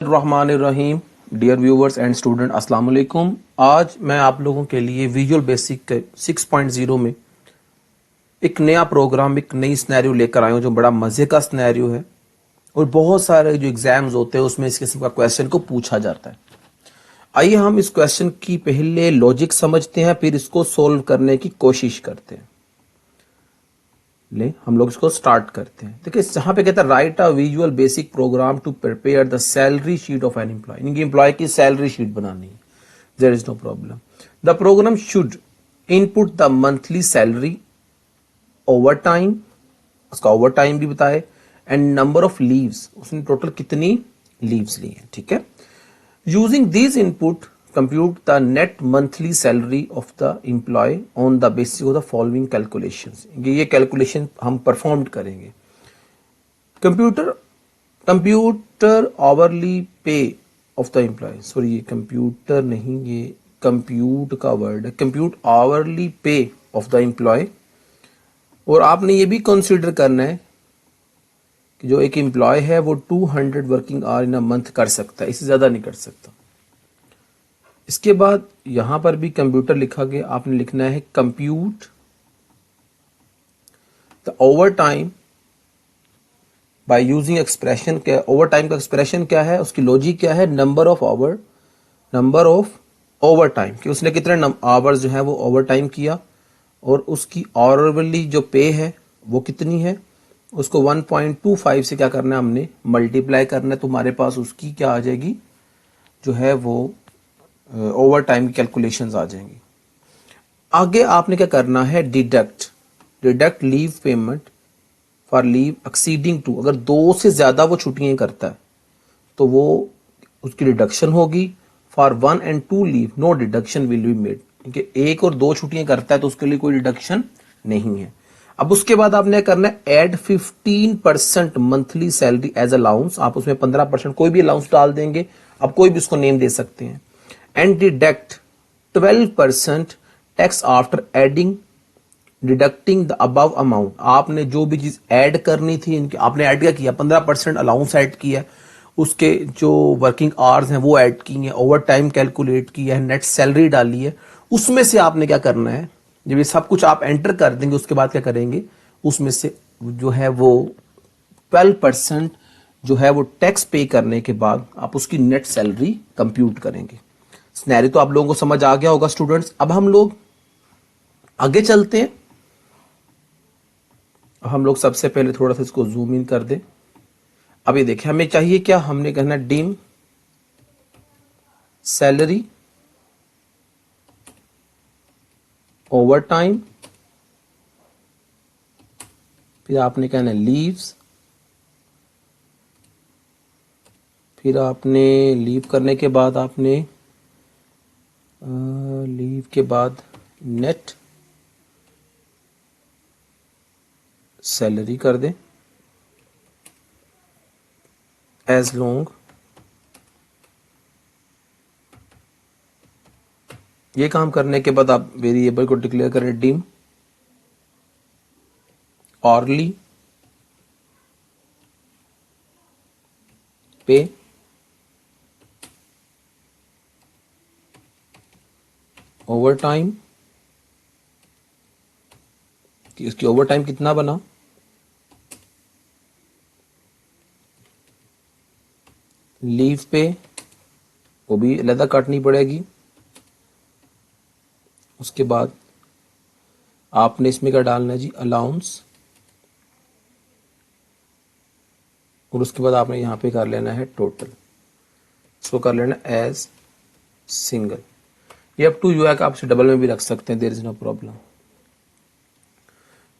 Rahim. Dear viewers and student, अस्सलाम वालेकुम। आज मैं आप लोगों के लिए विजुअल बेसिक के 6.0 में एक नया प्रोग्राम, एक नई स्नैरियो लेकर आया हूँ जो बड़ा मज़े का स्नैरियो है और बहुत सारे जो एग्जाम्स होते हैं उसमें इस किस्म का क्वेश्चन को पूछा जाता है। आइए हम इस क्वेश्चन की पहले लॉजिक समझते हैं, फिर इसको सोल्व करने की कोशिश करते हैं। हम लोग इसको स्टार्ट करते हैं। देखिए जहां पे कहता है write a visual basic program to prepare the salary sheet of an employee. इनकी एम्प्लॉय की सैलरी शीट बनानी है। There is no problem. The program should input the monthly salary, overtime, उसका ओवर टाइम भी बताए, and number of leaves, उसने total कितनी leaves ली है। ठीक है। Using this input compute the net monthly salary of the employee on the basis of the following calculations. ये कैलकुलेशन हम परफॉर्म करेंगे। कंप्यूटर कंप्यूटर आवरली पे ऑफ द एम्प्लॉय, सॉरी ये कंप्यूटर नहीं, ये कंप्यूट का वर्ड है। कंप्यूट आवरली पे ऑफ द एम्प्लॉय। और आपने ये भी कंसीडर करना है कि जो एक एम्प्लॉय है वो 200 working hour in a month कर सकता है, इससे ज्यादा नहीं कर सकता। इसके बाद यहां पर भी कंप्यूटर लिखा गया, आपने लिखना है compute the over time by using expression. क्या ओवर टाइम का एक्सप्रेशन क्या है, उसकी लॉजिक क्या है, नंबर ऑफ ओवर टाइम कि उसने कितने आवर्स जो है वो ओवर टाइम किया, और उसकी ऑवरली जो पे है वो कितनी है, उसको 1.25 से क्या करना है, हमने मल्टीप्लाई करना है। तुम्हारे पास उसकी क्या आ जाएगी, जो है वो ओवर टाइम की कैलकुलेशंस आ जाएंगी। आगे आपने क्या करना है, deduct leave payment for leave exceeding 2। अगर 2 से ज्यादा वो छुट्टियां करता है तो वो उसकी डिडक्शन होगी। For 1 and 2 leave no deduction will be made. क्योंकि 1 और 2 छुट्टियां करता है तो उसके लिए कोई डिडक्शन नहीं है। अब उसके बाद आपने करना है add 15% monthly salary as allowance. आप उसमें 15% कोई भी अलाउंस डाल देंगे, आप कोई भी उसको नेम दे सकते हैं। And deduct 12% tax after adding deducting the above amount. आपने जो भी चीज ऐड करनी थी इनकी, आपने ऐड क्या किया, 15% अलाउंस ऐड किया, उसके जो वर्किंग आवर्स हैं वो ऐड की हैं, ओवर टाइम कैलकुलेट किया है, नेट सैलरी डाली है। उसमें से आपने क्या करना है, जब ये सब कुछ आप एंटर कर देंगे उसके बाद क्या करेंगे, उसमें से जो है वो 12% जो है वो टैक्स पे करने के बाद आप उसकी नेट सैलरी कंप्यूट करेंगे। सिनेरियो तो आप लोगों को समझ आ गया होगा स्टूडेंट्स। अब हम लोग आगे चलते हैं। हम लोग सबसे पहले थोड़ा सा इसको जूम इन कर दें। अब ये देखिए हमें चाहिए क्या, हमने कहना डिम सैलरी ओवर टाइम, फिर आपने कहना लीव्स, फिर आपने लीव करने के बाद आपने लीव के बाद नेट सैलरी कर दें एज लॉन्ग। ये काम करने के बाद आप वेरिएबल को डिक्लेयर करें डिम ऑरली पे ओवर टाइम, कि उसकी ओवर टाइम कितना बना, लीव पे वो भी अलग काटनी पड़ेगी। उसके बाद आपने इसमें क्या डालना है जी, अलाउंस, और उसके बाद आपने यहां पे कर लेना है टोटल, इसको कर लेना एज सिंगल। ये अप टू यू है कि आप इसे डबल में भी रख सकते हैं, there is no problem.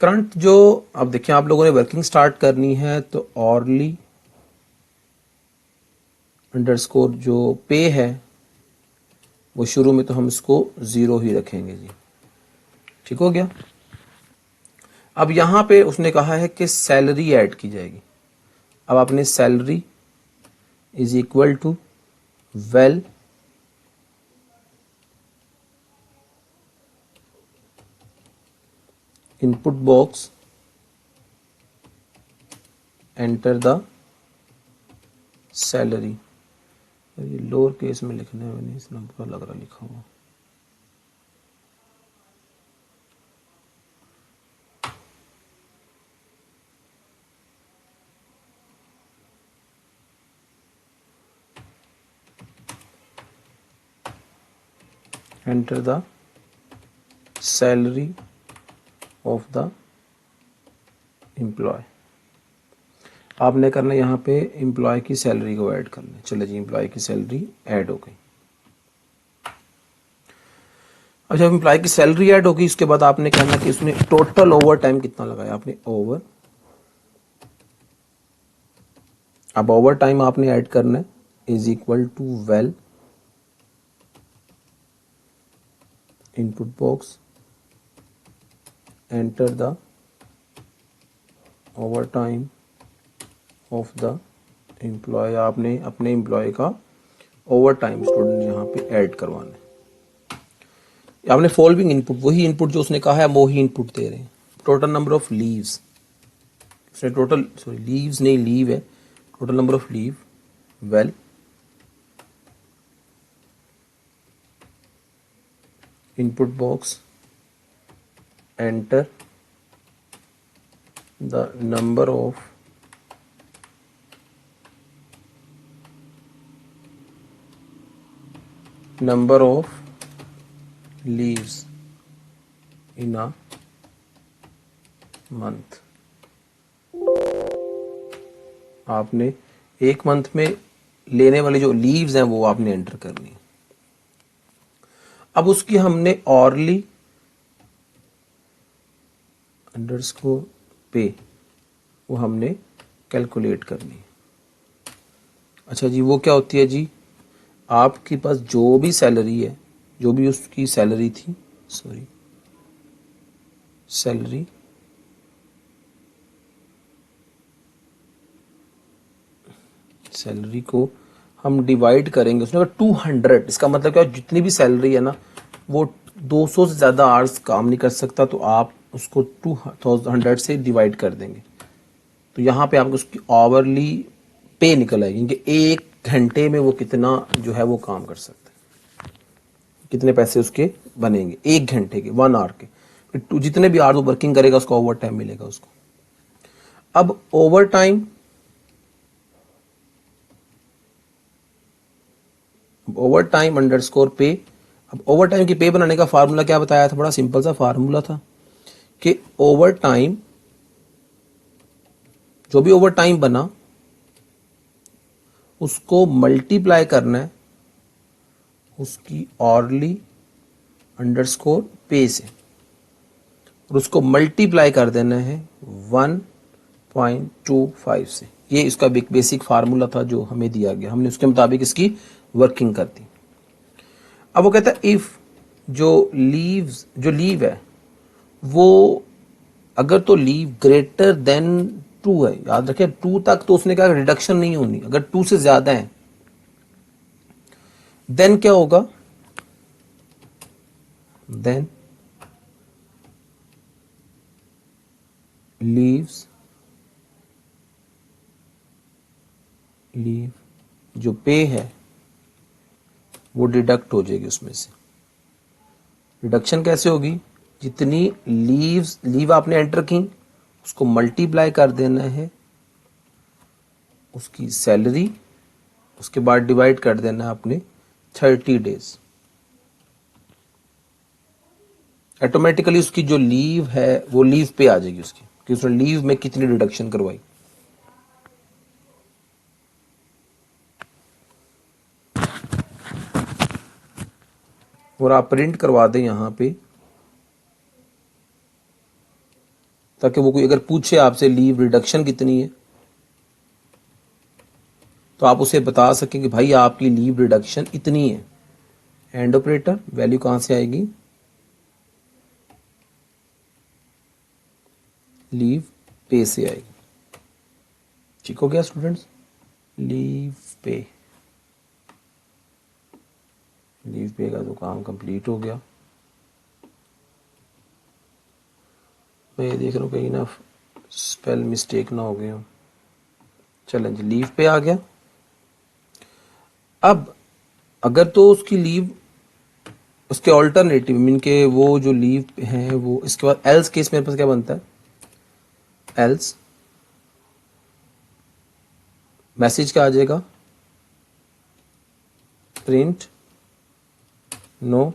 Current जो अब देखिए आप लोगों ने वर्किंग स्टार्ट करनी है तो ऑरली अंडरस्कोर जो पे है वो शुरू में तो हम इसको 0 ही रखेंगे जी। ठीक हो गया। अब यहां पे उसने कहा है कि सैलरी ऐड की जाएगी। अब आपने salary is equal to well input box enter the salary. ये लोअर केस में लिखने में नहीं इतना बुरा लग रहा लिखा हुआ। Enter the salary of the employee. आपने करना यहाँ पे एम्प्लॉय की सैलरी को ऐड करना है। चलो जी, एम्प्लॉय की सैलरी ऐड हो गई। अब जब एम्प्लॉय की सैलरी ऐड होगी उसके बाद आपने कहना कि उसने टोटल ओवर टाइम कितना लगाया। आपने ओवर, अब ओवर टाइम आपने ऐड करना है is equal to well input box enter the overtime of the employee. आपने अपने एम्प्लॉय का ओवर टाइम स्टूडेंट यहाँ पे ऐड करवाना है। आपने फॉलोइंग इनपुट, वही इनपुट जो उसने कहा है वही इनपुट दे रहे हैं। टोटल नंबर ऑफ लीव्स, उसने टोटल, सॉरी लीव्स नहीं लीव है, total number of leave well input box enter the number of leaves in a month. आपने एक मंथ में लेने वाली जो लीव्स हैं वो आपने एंटर करनी है। अब उसकी हमने ऑरली अंडरस्कोर पे वो हमने कैलकुलेट करनी है। अच्छा जी, वो क्या होती है जी, आपके पास जो भी सैलरी है, जो भी उसकी सैलरी थी, सॉरी सैलरी सैलरी को हम डिवाइड करेंगे। उसने कहा 200, इसका मतलब क्या, जितनी भी सैलरी है ना वो 200 से ज़्यादा आवर्स काम नहीं कर सकता, तो आप उसको 200 से डिवाइड कर देंगे। तो यहाँ पे आपको उसकी आवरली पे निकल आएगी कि एक घंटे में वो कितना जो है वो काम कर सकता है, कितने पैसे उसके बनेंगे एक घंटे के, 1 आवर के। फिर जितने भी आवर्स वो वर्किंग करेगा उसको ओवर टाइम मिलेगा उसको। अब over time, over time underscore पे। अब ओवर टाइम की पे बनाने का फार्मूला क्या बताया था, बड़ा सिंपल सा फार्मूला था कि ओवर टाइम, जो भी ओवर टाइम बना उसको मल्टीप्लाई करना है उसकी ऑरली अंडरस्कोर पे से, और उसको मल्टीप्लाई कर देना है 1.25 से। ये इसका बेसिक फार्मूला था जो हमें दिया गया, हमने उसके मुताबिक इसकी वर्किंग कर दी। अब वो कहता है इफ जो लीव है वो अगर तो लीव ग्रेटर देन 2 है, याद रखें 2 तक तो उसने कहा रिडक्शन नहीं होनी, अगर 2 से ज्यादा है देन क्या होगा, देन लीव जो पे है वो डिडक्ट हो जाएगी उसमें से। रिडक्शन कैसे होगी, जितनी लीव आपने एंटर की उसको मल्टीप्लाई कर देना है उसकी सैलरी, उसके बाद डिवाइड कर देना है आपने 30 डेज। ऑटोमेटिकली उसकी जो लीव है वो लीव पे आ जाएगी उसकी, कि उसने लीव में कितनी डिडक्शन करवाई। और आप प्रिंट करवा दें यहां पे, ताकि वो कोई अगर पूछे आपसे लीव रिडक्शन कितनी है तो आप उसे बता सकें कि भाई आपकी लीव रिडक्शन इतनी है। एंड ऑपरेटर वैल्यू कहां से आएगी, लीव पे से आएगी। ठीक हो गया स्टूडेंट्स, लीव पे का तो काम कंप्लीट हो गया। मैं ये देख रहा हूँ कहीं ना स्पेल मिस्टेक ना हो गया। चलें जी, लीव पे आ गया। अब अगर तो उसकी लीव, उसके ऑल्टरनेटिव मीन के वो जो लीव है वो, इसके बाद एल्स केस मेरे पास क्या बनता है, एल्स मैसेज क्या आ जाएगा, प्रिंट नो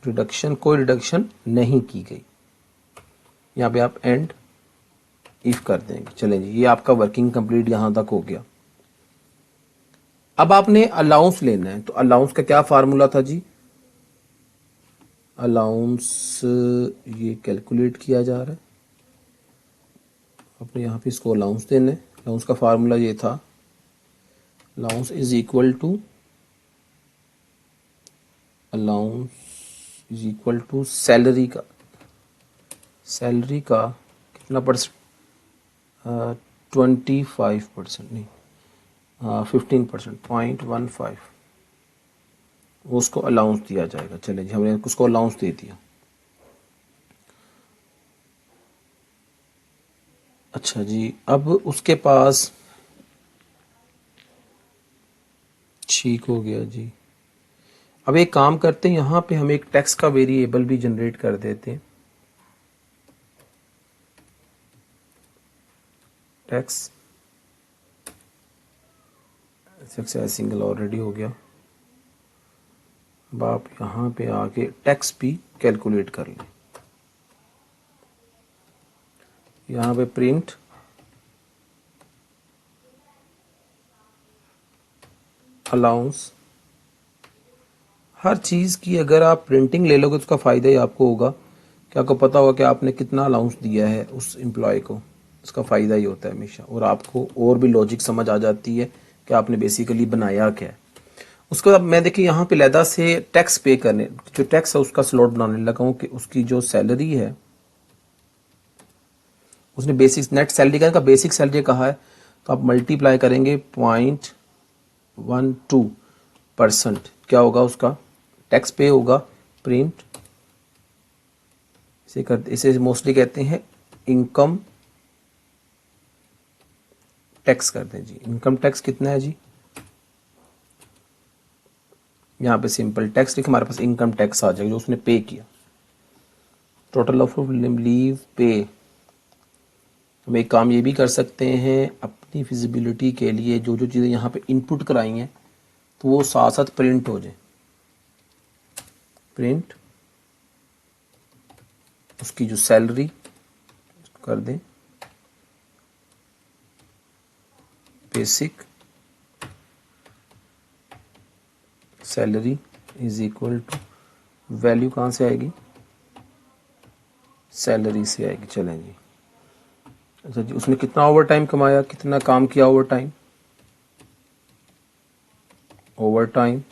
रिडक्शन, कोई रिडक्शन नहीं की गई। यहां पे आप एंड इफ कर देंगे। चलें जी, ये आपका वर्किंग कंप्लीट यहां तक हो गया। अब आपने अलाउंस लेना है, तो अलाउंस का क्या फार्मूला था जी, अलाउंस ये कैलकुलेट किया जा रहा है, आपने यहाँ पे इसको अलाउंस देना है। अलाउंस का फार्मूला ये था, allowance is equal to, allowance is equal to salary का, सैलरी का कितना परसेंट, 25% नहीं, 15%, 0.15 उसको अलाउंस दिया जाएगा। चले जी, हमने उसको अलाउंस दे दिया। अच्छा जी, अब उसके पास, ठीक हो गया जी। अब एक काम करते हैं, यहाँ पे हम एक टैक्स का वेरिएबल भी जनरेट कर देते हैं, टैक्स सक्सेस सिंगल ऑलरेडी हो गया। अब आप यहाँ पे आके टैक्स भी कैलकुलेट कर लें। यहाँ पे प्रिंट अलाउंस, हर चीज़ की अगर आप प्रिंटिंग ले लोगे तो उसका फ़ायदा ही आपको होगा कि आपको पता होगा कि आपने कितना अलाउंस दिया है उस एम्प्लॉय को, उसका फ़ायदा ही होता है हमेशा, और आपको और भी लॉजिक समझ आ जाती है कि आपने बेसिकली बनाया क्या है। उसके बाद मैं देखिए यहाँ पे लैदा से टैक्स पे करने, जो टैक्स है उसका स्लॉट बनाने लगा हूँ कि उसकी जो सैलरी है, उसने बेसिक नेट सैलरी का बेसिक सैलरी कहा है, तो आप मल्टीप्लाई करेंगे 0.12%, क्या होगा उसका टैक्स पे होगा, प्रिंट इसे करते, इसे मोस्टली कहते हैं इनकम टैक्स करते हैं जी। इनकम टैक्स कितना है जी, यहाँ पे सिंपल टैक्स लिखे, हमारे पास इनकम टैक्स आ जाएगा जो उसने पे किया। टोटल ऑफ लीव पे, हम एक काम ये भी कर सकते हैं, अपनी फिजिबिलिटी के लिए जो जो चीज़ें यहाँ पे इनपुट कराई हैं तो वो साथ साथ प्रिंट हो जाए। प्रिंट उसकी जो सैलरी कर दें, basic salary is equal to, value कहाँ से आएगी, सैलरी से आएगी। चलें जी। अच्छा जी, उसने कितना ओवर टाइम कमाया, कितना काम किया over time, over time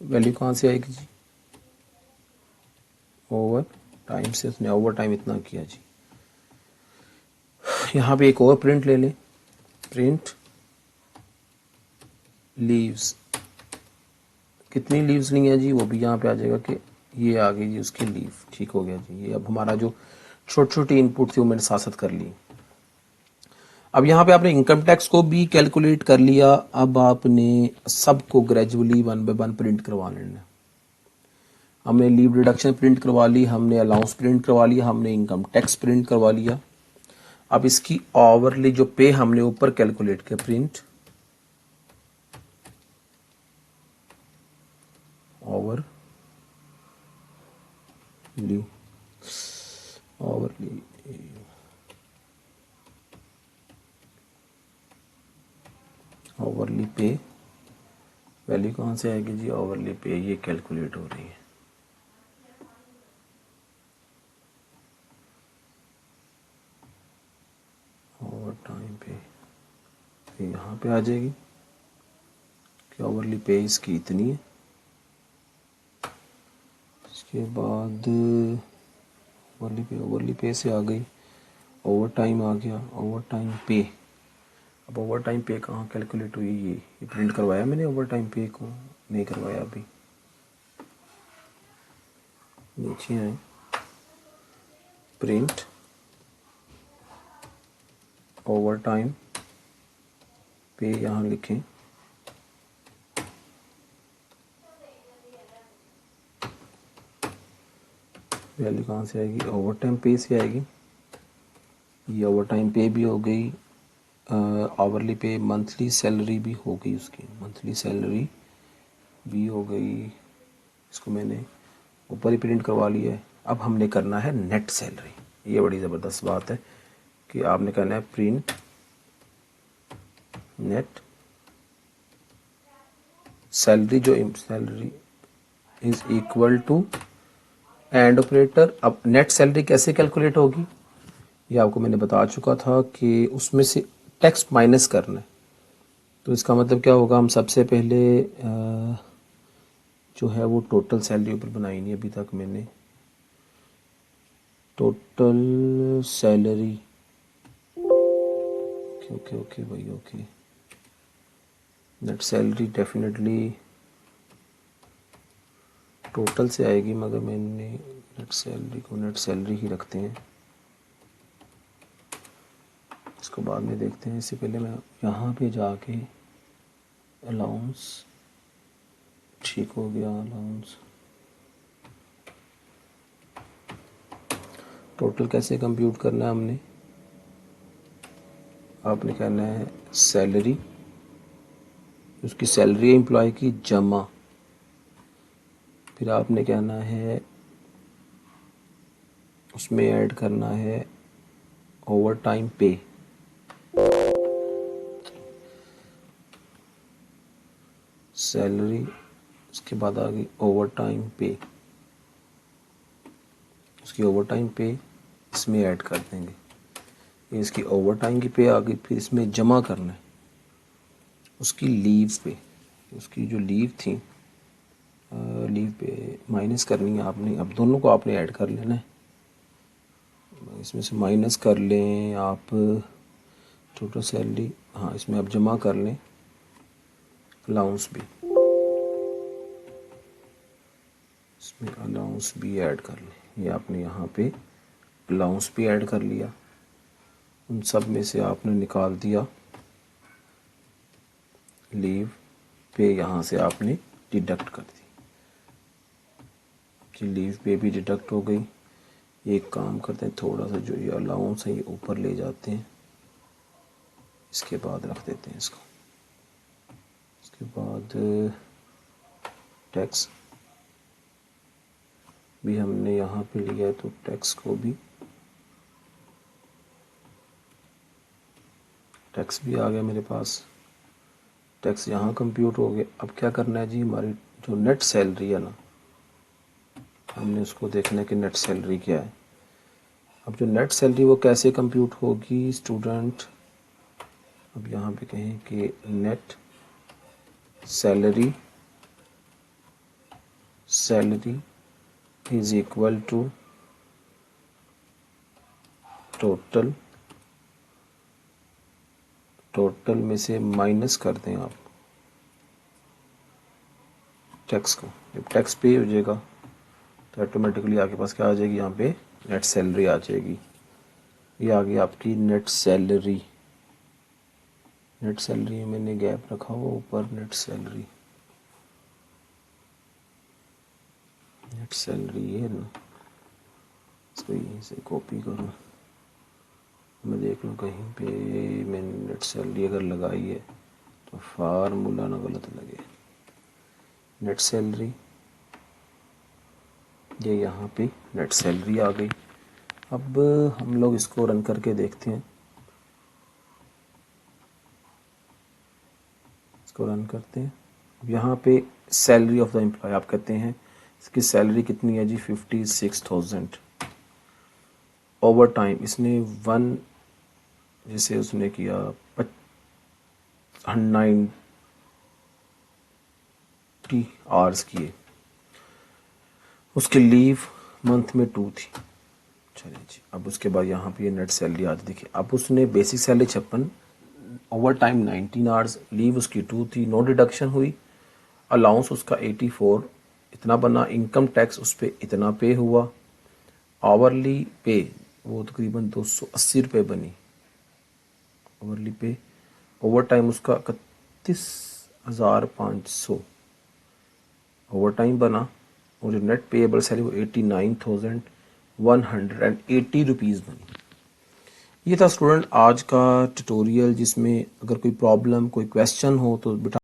value कहाँ से आएगी जी, ओवर टाइम से उसने ओवर टाइम इतना किया जी। यहाँ पे एक और प्रिंट ले लें, प्रिंट लीव्स, कितनी लीव्स ली है जी, वो भी यहाँ पे आ जाएगा कि ये आ गई जी उसकी लीव। ठीक हो गया जी, ये अब हमारा जो छोटी छोटी इनपुट थी वो मैंने साथ साथ कर ली। अब यहाँ पे आपने इनकम टैक्स को भी कैलकुलेट कर लिया, अब आपने सबको gradually one by one print करवा लेना। हमने लीव रिडक्शन प्रिंट करवा ली, हमने अलाउंस प्रिंट करवा लिया, हमने इनकम टैक्स प्रिंट करवा लिया। अब इसकी ओवरली जो पे हमने ऊपर कैलकुलेट किया, प्रिंट ओवर ली, ओवरली ओवरली पे वैल्यू कहाँ से आएगी जी, ओवरली पे ये कैलकुलेट हो रही है। ओवर टाइम पे यहाँ पे आ जाएगी कि ओवरली पे इसकी इतनी है। इसके बाद ओवरली पे से आ गई, ओवर टाइम आ गया, ओवर टाइम पे। अब ओवर टाइम पे कहाँ कैलकुलेट हुई, ये प्रिंट करवाया मैंने ओवर टाइम पे को, नहीं करवाया अभी। नीचे आए, प्रिंट ओवर टाइम पे यहाँ लिखें, वैल्यू कहाँ से आएगी, ओवर टाइम पे से आएगी। ये ओवर टाइम पे भी हो गई, आवरली पे, मंथली सैलरी भी हो गई, उसकी मंथली सैलरी भी हो गई। इसको मैंने ऊपर ही प्रिंट करवा लिया है। अब हमने करना है नेट सैलरी। ये बड़ी ज़बरदस्त बात है कि आपने करना है प्रिंट नेट सैलरी, जो salary is equal to and operator. अब नेट सैलरी कैसे कैलकुलेट होगी, ये आपको मैंने बता चुका था कि उसमें से टैक्स माइनस करना है। तो इसका मतलब क्या होगा, हम सबसे पहले जो है वो टोटल सैलरी ऊपर बनाई नहीं अभी तक मैंने, total salary, okay okay okay भाई okay. Net salary definitely total से आएगी, मगर मैंने नेट सैलरी को नेट सैलरी ही रखते हैं, इसको बाद में देखते हैं। इससे पहले मैं यहाँ पे जाके अलाउंस, ठीक हो गया अलाउंस, टोटल कैसे कंप्यूट करना है हमने, आपने कहना है सैलरी, उसकी सैलरी एम्प्लॉय की जमा, फिर आपने कहना है उसमें ऐड करना है ओवर टाइम पे, सैलरी, उसके बाद आ गई ओवर टाइम पे, उसकी ओवर टाइम पे इसमें ऐड कर देंगे, ये इसकी ओवर टाइम की पे आ गई। फिर इसमें जमा करना है उसकी लीव पे, उसकी जो लीव थी लीव पे माइनस करनी है आपने। अब दोनों को आपने ऐड कर लेना है, इसमें से माइनस कर लें आप टोटल सैलरी, हाँ इसमें आप जमा कर लें अलाउंस भी, इसमें अलाउंस भी ऐड कर लें। ये आपने यहाँ पे अलाउंस भी ऐड कर लिया, उन सब में से आपने निकाल दिया लीव पे, यहाँ से आपने डिडक्ट कर दी जी, लीव पे भी डिडक्ट हो गई। एक काम करते हैं, थोड़ा सा जो ये अलाउंस है ये ऊपर ले जाते हैं, इसके बाद रख देते हैं इसको, इसके बाद टैक्स भी हमने यहाँ पे लिया है, तो टैक्स को भी, टैक्स भी आ गया मेरे पास, टैक्स यहाँ कंप्यूट हो गया। अब क्या करना है जी, हमारी जो नेट सैलरी है ना, हमने उसको देखना है कि नेट सैलरी क्या है। अब जो नेट सैलरी वो कैसे कंप्यूट होगी स्टूडेंट, अब यहाँ पे कहें कि net salary, salary is equal to total, total में से माइनस कर दें आप टैक्स को। जब टैक्स पे हो जाएगा तो ऑटोमेटिकली आपके पास क्या आ जाएगी, यहाँ पे नेट सैलरी आ जाएगी। ये आ गई आपकी नेट सैलरी। नेट सैलरी में मैंने गैप रखा हुआ ऊपर, नेट सैलरी, नेट सैलरी ये ना, इसको यहीं से कॉपी करूँ, मैं देख लूँ कहीं पे मैंने नेट सैलरी अगर लगाई है तो फार्मूला ना गलत लगे। नेट सैलरी, ये यहाँ पे नेट सैलरी आ गई। अब हम लोग इसको रन करके देखते हैं, इसको रन करते हैं। अब यहाँ पे सैलरी ऑफ द एम्प्लॉय आप कहते हैं, इसकी सैलरी कितनी है जी, 56,000। ओवर टाइम इसने 1, जैसे उसने किया 90 आवर्स किए, उसकी लीव मंथ में 2 थी। चलिए जी, अब उसके बाद यहाँ पे ये नेट सैलरी आती, देखिए अब उसने basic salary 56, over time 19 hours, leave उसकी 2 थी, नो डिडक्शन हुई, अलाउंस उसका 84 इतना बना, इनकम टैक्स उस पर इतना पे हुआ, आवरली पे वो तकरीबन 280 रुपये बनी, आवरली पे ओवर टाइम उसका 31,500 ओवर टाइम बना, और जो नेट पेएबल सैलरी वो 89,180 रुपीज़ बनी। ये था स्टूडेंट आज का ट्यूटोरियल, जिसमें अगर कोई प्रॉब्लम, कोई क्वेश्चन हो तो बेटा